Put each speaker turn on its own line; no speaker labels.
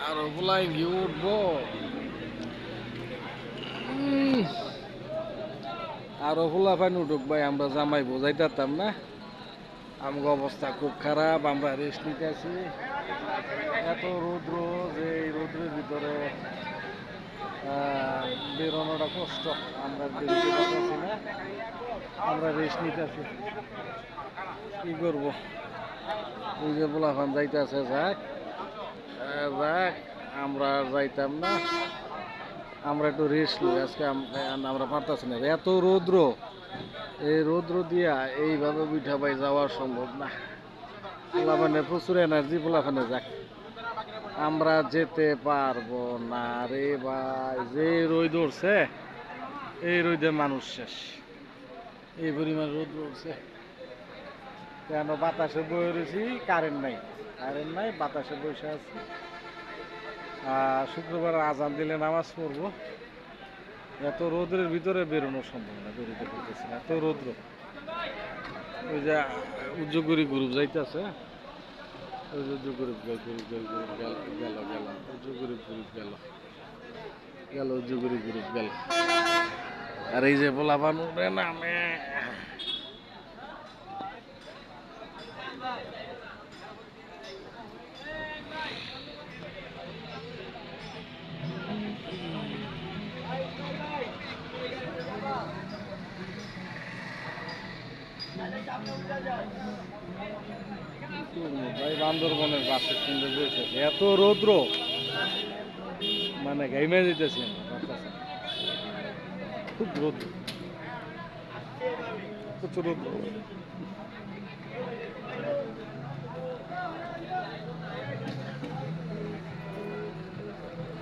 আরো বলাই গিয়ে উঠবো। আরো ফুলা পানি উঠুক ভাই, আমরা জামাই বোঝাইতাম না। আমগো অবস্থা খুব খারাপ, আমরা রেস্ট নিতেছি। এত রৌদ্র যে এই রৌদ্রের ভিতরে বেরোনোটা কষ্ট। আমরা বেরোতে পারতেছি না, আমরা রেস্ট নিতেছি। কি করবো? ওই যে পোলাপান যাইতেছে, যাক যাক, আমরা আর যাইতাম না। আমরা একটু রেস্ট নিই আজকে, আমরা পারতেছি না, এত রৌদ্র। এই রৌদ্র দিয়া এইভাবে পিঠা পাই যাওয়া সম্ভব না। পোলাপানে প্রচুর এনার্জি, পোলাপানে যাক, আমরা যেতে পারবো না রে ভাই। যে রোদ উঠছে, এই রোদে মানুষ শেষ। এই পরিমাণ রোদ উঠছে, কেন বাতাসে বয়ে রয়েছি, কারেন্ট নাই। কারেন্ট নাই, বাতাসে বসে আছি। শুক্রবার আজান দিলে নামাজ পড়বো। এত রোদের ভিতরে বেরোনো সম্ভব না, বেরোতে পারতেছি না, এত রৌদ্র। ওই যে উজ্জগরি গ্রুপ যাইতেছে, ওই যে উজ্জগরি গ্রুপ গেল গেল গেল, উজ্জগরি গ্রুপ গেল গেল, উজ্জগরি গ্রুপ গেল। আর এই যে পোলাপান উঠে নামে। ভাই বান্দরবনের বাসের সঙ্গে বসেছে, এত রৌদ্র, মানে ঘাইমে যেতেছি খুব রৌদ্র, প্রচুর রৌদ্র।